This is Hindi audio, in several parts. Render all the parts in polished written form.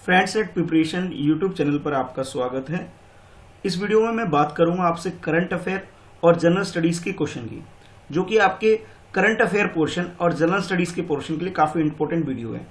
Friends at preparation YouTube channel पर आपका स्वागत है। इस वीडियो में मैं बात करूंगा आपसे करंट अफेयर और जनरल स्टडीज़ के क्वेश्चन की, जो कि आपके करंट अफेयर पोर्शन और जनरल स्टडीज़ के पोर्शन के लिए काफ़ी इंपॉर्टेंट वीडियो है।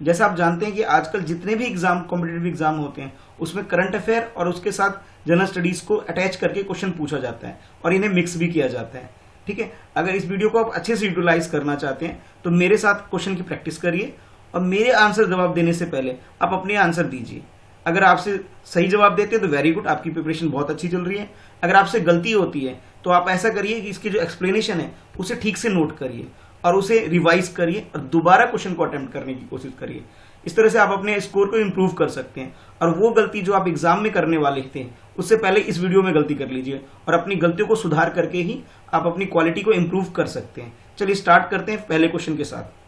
जैसा आप जानते हैं कि आजकल जितने भी कॉम्पिटिटिव एग्जाम होते हैं उसमें करंट अफेयर और उसके साथ जनरल स्टडीज़ को अटैच करके क्वेश्चन पूछा जाता है और इन्हें मिक्स भी किया जाता है। ठीक है, अगर इस वीडियो को आप अच्छे से यूटिलाइज करना चाहते हैं तो मेरे साथ क्वेश्चन की प्रैक्टिस करिए और मेरे आंसर जवाब देने से पहले आप अपने आंसर दीजिए। अगर आपसे सही जवाब देते हैं तो वेरी गुड, आपकी प्रिपरेशन बहुत अच्छी चल रही है। अगर आपसे गलती होती है तो आप ऐसा करिए कि इसकी जो एक्सप्लेनेशन है उसे ठीक से नोट करिए और उसे रिवाइज करिए और दोबारा क्वेश्चन को अटेम्प्ट करने की कोशिश करिए। इस तरह से आप अपने स्कोर को इम्प्रूव कर सकते हैं और वो गलती जो आप एग्जाम में करने वाले थे उससे पहले इस वीडियो में गलती कर लीजिए और अपनी गलतियों को सुधार करके ही आप अपनी क्वालिटी को इम्प्रूव कर सकते हैं। चलिए स्टार्ट करते हैं पहले क्वेश्चन के साथ।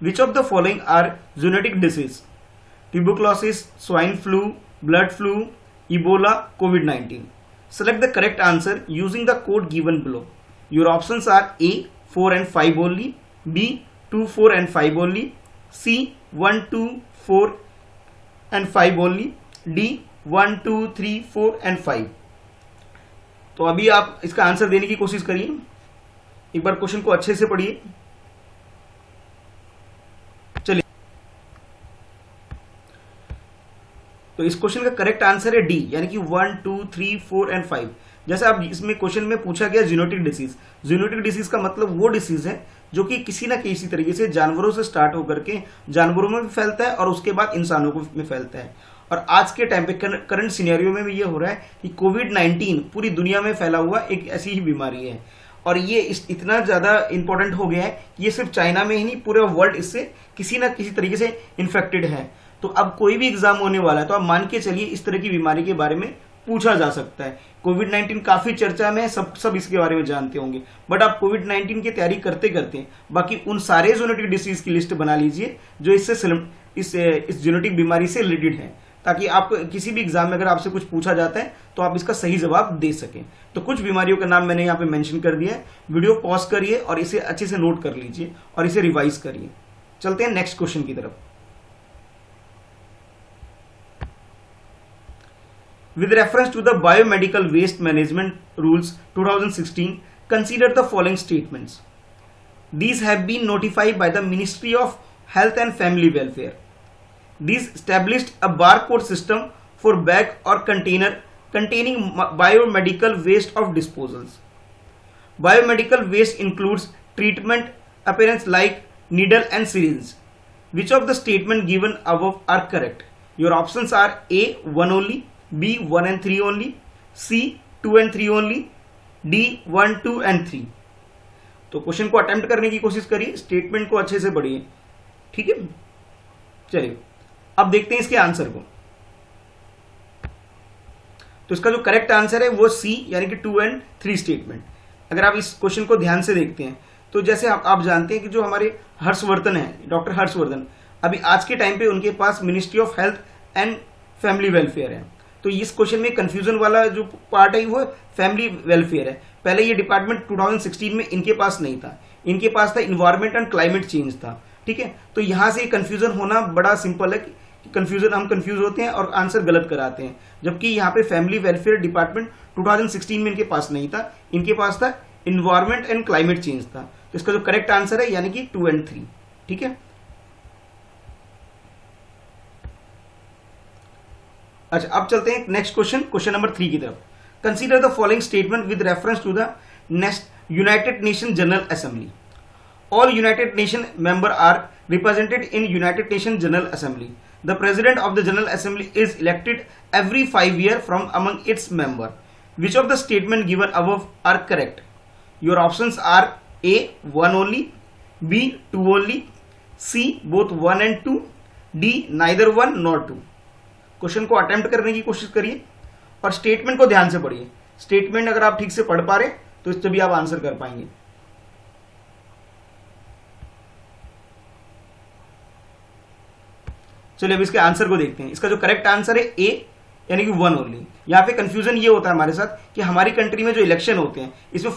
Which of the following are zoonotic disease? Tuberculosis, swine flu, blood flu, Ebola, COVID-19. Select the correct answer using the code given below. Your options are A 4 and 5 only, B 2, 4 and 5 only, C 1, 2, 4 and 5 only, D 1, 2, 3, 4 and 5. तो अभी आप इसका आंसर देने की कोशिश करिए। एक बार क्वेश्चन को अच्छे से पढ़िए। तो इस क्वेश्चन का करेक्ट आंसर है डी, यानी कि 1, 2, 3, 4 एंड 5। जैसे आप इसमें क्वेश्चन में पूछा गया जूनोटिक डिसीज। जूनोटिक डिसीज का मतलब वो डिसीज है जो कि किसी ना किसी तरीके से जानवरों से स्टार्ट होकर के जानवरों में भी फैलता है और उसके बाद इंसानों को में फैलता है। और आज के टाइम पे करंट सिनेरियो में भी ये हो रहा है कि कोविड-19 पूरी दुनिया में फैला हुआ एक ऐसी ही बीमारी है और ये इतना ज्यादा इंपॉर्टेंट हो गया है कि ये सिर्फ चाइना में ही नहीं, पूरे वर्ल्ड इससे किसी ना किसी तरीके से इन्फेक्टेड है। तो अब कोई भी एग्जाम होने वाला है तो आप मान के चलिए इस तरह की बीमारी के बारे में पूछा जा सकता है। कोविड-19 काफी चर्चा में है, सब इसके बारे में जानते होंगे, बट आप कोविड-19 की तैयारी करते करते बाकी उन सारे जूनोटिक डिसीज की लिस्ट बना लीजिए जो इस जूनोटिक बीमारी से रिलेटेड है, ताकि आपको किसी भी एग्जाम में अगर आपसे कुछ पूछा जाता है तो आप इसका सही जवाब दे सकें। तो कुछ बीमारियों का नाम मैंने यहाँ पे मेंशन कर दिया है। वीडियो पॉज करिए और इसे अच्छे से नोट कर लीजिए और इसे रिवाइज करिए। चलते हैं नेक्स्ट क्वेश्चन की तरफ। With reference to the Biomedical Waste Management Rules 2016, consider the following statements. These have been notified by the Ministry of Health and Family Welfare. These established a barcode system for bag or container containing biomedical waste of disposals. Biomedical waste includes treatment appearance like needle and syringe. Which of the statements given above are correct? Your options are A 1 only, B 1 and 3 only, C 2 and 3 only, D 1, 2 and 3। तो क्वेश्चन को अटेम्प्ट करने की कोशिश करिए, स्टेटमेंट को अच्छे से पढ़िए। ठीक है, चलिए अब देखते हैं इसके आंसर को। तो इसका जो करेक्ट आंसर है वो सी, यानी कि 2 and 3 स्टेटमेंट। अगर आप इस क्वेश्चन को ध्यान से देखते हैं तो जैसे आप जानते हैं कि जो हमारे हर्षवर्धन है, डॉक्टर हर्षवर्धन, अभी आज के टाइम पे उनके पास ministry of health and family welfare है। तो इस क्वेश्चन में कंफ्यूजन वाला जो पार्ट है वो फैमिली वेलफेयर है। पहले ये डिपार्टमेंट 2016 में इनके पास नहीं था, इनके पास था इन्वायरमेंट एंड क्लाइमेट चेंज था। ठीक है, तो यहां से कंफ्यूजन होना बड़ा सिंपल है कि हम कंफ्यूज होते हैं और आंसर गलत कराते हैं, जबकि यहाँ पे फैमिली वेलफेयर डिपार्टमेंट 2016 में इनके पास नहीं था, इनके पास था इन्वायरमेंट एंड क्लाइमेट चेंज था। तो इसका जो करेक्ट आंसर है यानी कि 2 and 3। ठीक है, अच्छा अब चलते हैं नेक्स्ट क्वेश्चन नंबर 3 की तरफ। Consider the following statement with reference to the United Nation General Assembly. All United Nation member are represented in United Nation General Assembly. The president of the General Assembly is elected every 5 years from among its member. Which of the statement given above are correct? Your options are A 1 only, B 2 only, C both 1 and 2, D neither 1 nor 2। Question को अटेम्प्ट करने की कोशिश करिए और स्टेटमेंट को ध्यान से पढ़िए। स्टेटमेंट अगर आप ठीक से पढ़ पा रहे तो तभी आप आंसर कर पाएंगे। चलिए अब इसके आंसर को देखते हैं। इसका जो करेक्ट आंसर है ए, यानी कि 1 ओनली। यहाँ पे कंफ्यूजन ये होता है हमारे साथ कि हमारी कंट्री में जो इलेक्शन होते हैं इसमें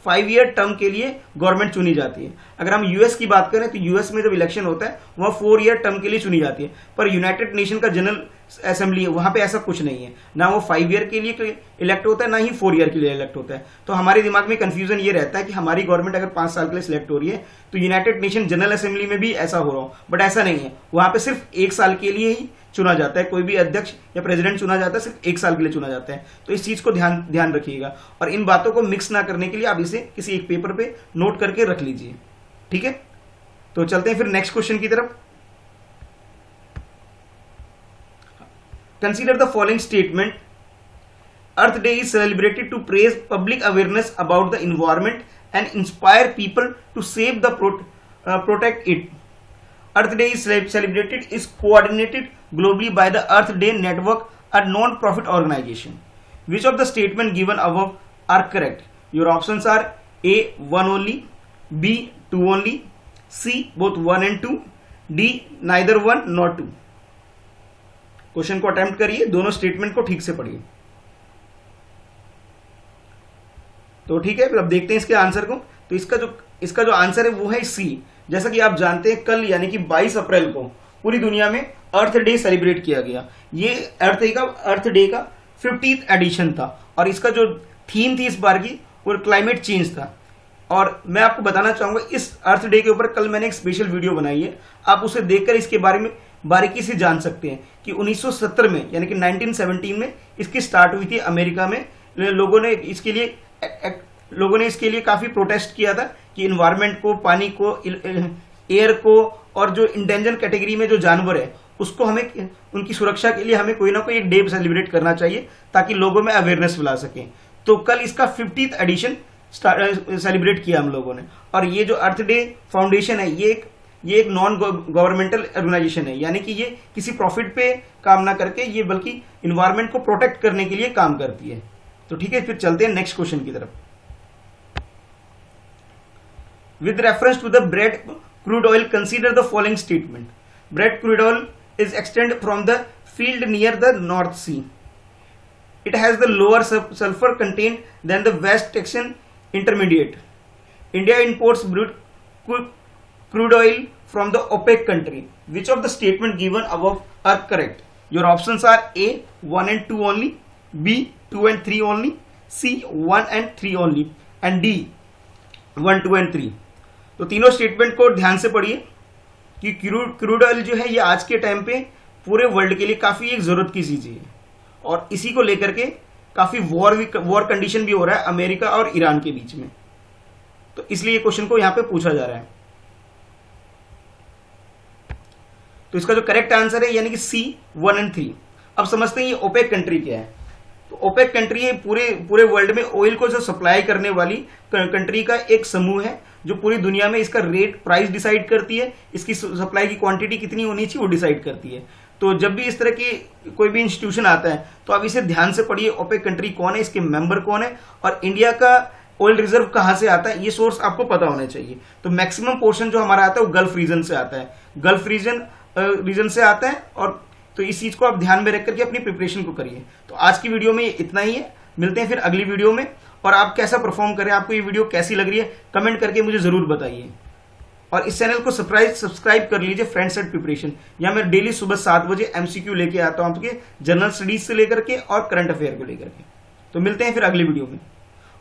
5 ईयर टर्म के लिए गवर्नमेंट चुनी जाती है। अगर हम यूएस की बात करें तो यूएस में जब इलेक्शन होता है वह 4 ईयर टर्म के लिए चुनी जाती है, पर यूनाइटेड नेशन का जनरल असेंबली है वहां पे ऐसा कुछ नहीं है, ना वो 5 ईयर के लिए इलेक्ट होता है ना ही 4 ईयर के लिए इलेक्ट होता है। तो हमारे दिमाग में कंफ्यूजन ये रहता है कि हमारी गवर्नमेंट अगर 5 साल के लिए सिलेक्ट हो रही है तो यूनाइटेड नेशन जनरल असेंबली में भी ऐसा हो रहा हो, बट ऐसा नहीं है। वहां पे सिर्फ 1 साल के लिए ही चुना जाता है, कोई भी अध्यक्ष या प्रेसिडेंट चुना जाता है सिर्फ 1 साल के लिए चुना जाता है। तो इस चीज को ध्यान रखिएगा और इन बातों को मिक्स ना करने के लिए आप इसे किसी एक पेपर पे नोट करके रख लीजिए, ठीक है। तो चलते हैं फिर नेक्स्ट क्वेश्चन की तरफ। Consider the following statement, Earth Day is celebrated to praise public awareness about the environment and inspire people to save the protect it. Earth Day is celebrated is coordinated globally by the Earth Day Network, a non-profit organization. Which of the statement given above are correct? Your options are A 1 only, B 2 only, C both 1 and 2, D neither 1 nor 2. Question को अटेम्प्ट करिए, दोनों स्टेटमेंट को ठीक से पढ़िए। तो ठीक है, फिर अब देखते हैं इसके आंसर को। तो इसका जो आंसर है वो है सी। जैसा कि आप जानते हैं कल यानी कि 22 अप्रैल को पूरी दुनिया में अर्थ डे सेलिब्रेट किया गया। ये अर्थ डे का 50th एडिशन था और इसका जो थीम थी इस बार की वो क्लाइमेट चेंज था। और मैं आपको बताना चाहूंगा इस अर्थ डे के ऊपर कल मैंने एक स्पेशल वीडियो बनाई है, आप उसे देखकर इसके बारे में बारीकी से जान सकते हैं कि 1970 में यानी कि 1917 में इसकी स्टार्ट हुई थी अमेरिका में। लोगों ने इसके लिए काफी प्रोटेस्ट किया था कि इन्वायरमेंट को, पानी को, एयर को और जो इंडेंजर कैटेगरी में जो जानवर है उसको हमें उनकी सुरक्षा के लिए हमें कोई ना कोई एक डे सेलिब्रेट करना चाहिए ताकि लोगों में अवेयरनेस फैला सकें। तो कल इसका 50th एडिशन सेलिब्रेट किया हम लोगों ने। और ये जो अर्थ डे फाउंडेशन है ये एक नॉन गवर्नमेंटल ऑर्गेनाइजेशन है, यानी कि ये किसी प्रॉफिट पे काम ना करके ये बल्कि इन्वायरमेंट को प्रोटेक्ट करने के लिए काम करती है। तो ठीक है, फिर चलते हैं नेक्स्ट क्वेश्चन की तरफ। With reference to the Brent crude oil, consider the following statement. Brent crude oil is extended from the field near the North Sea. It has the lower sulfur content than the West Texas Intermediate. India imports crude oil from the OPEC country. Which of the statement given above are correct? Your options are A 1 and 2 only, B 2 and 3 only, C 1 and 3 only, and D 1, 2 and 3. तो तीनों स्टेटमेंट को ध्यान से पढ़िए कि क्रूड ऑयल जो है ये आज के टाइम पे पूरे वर्ल्ड के लिए काफी एक जरूरत की चीज है और इसी को लेकर के काफी वॉर कंडीशन भी हो रहा है अमेरिका और ईरान के बीच में। तो इसलिए ये क्वेश्चन को यहां पे पूछा जा रहा है। तो इसका जो करेक्ट आंसर है यानी कि सी 1 and 3। अब समझते हैं ये ओपेक कंट्री क्या है। तो ओपेक कंट्री है पूरे वर्ल्ड में ऑयल को जो सप्लाई करने वाली कंट्री का एक समूह है जो पूरी दुनिया में इसका रेट प्राइस डिसाइड करती है, इसकी सप्लाई की क्वांटिटी कितनी होनी चाहिए वो डिसाइड करती है। तो जब भी इस तरह की कोई भी इंस्टीट्यूशन आता है तो आप इसे ध्यान से पढ़िए, ओपेक कंट्री कौन है, इसके मेंबर कौन है और इंडिया का ऑयल रिजर्व कहां से आता है, ये सोर्स आपको पता होना चाहिए। तो मैक्सिमम पोर्शन जो हमारा आता है वो गल्फ रीजन से आता है, गल्फ रीजन से आता है। और तो इस चीज को आप ध्यान में रख करके अपनी प्रिपरेशन को करिए। तो आज की वीडियो में इतना ही है, मिलते हैं फिर अगली वीडियो में। और आप कैसा परफॉर्म करें, आपको ये वीडियो कैसी लग रही है कमेंट करके मुझे जरूर बताइए। और इस चैनल को सब्सक्राइब कर लीजिए फ्रेंड्स एट प्रिपरेशन। यहाँ मैं डेली सुबह 7 बजे MCQ लेके आता हूँ आपके जनरल स्टडीज से लेकर के और करंट अफेयर को लेकर के। तो मिलते हैं फिर अगली वीडियो में।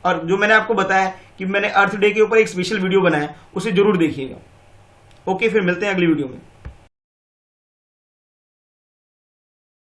और जो मैंने आपको बताया कि मैंने अर्थ डे के ऊपर एक स्पेशल वीडियो बनाया उसे जरूर देखिएगा। ओके, फिर मिलते हैं अगली वीडियो में।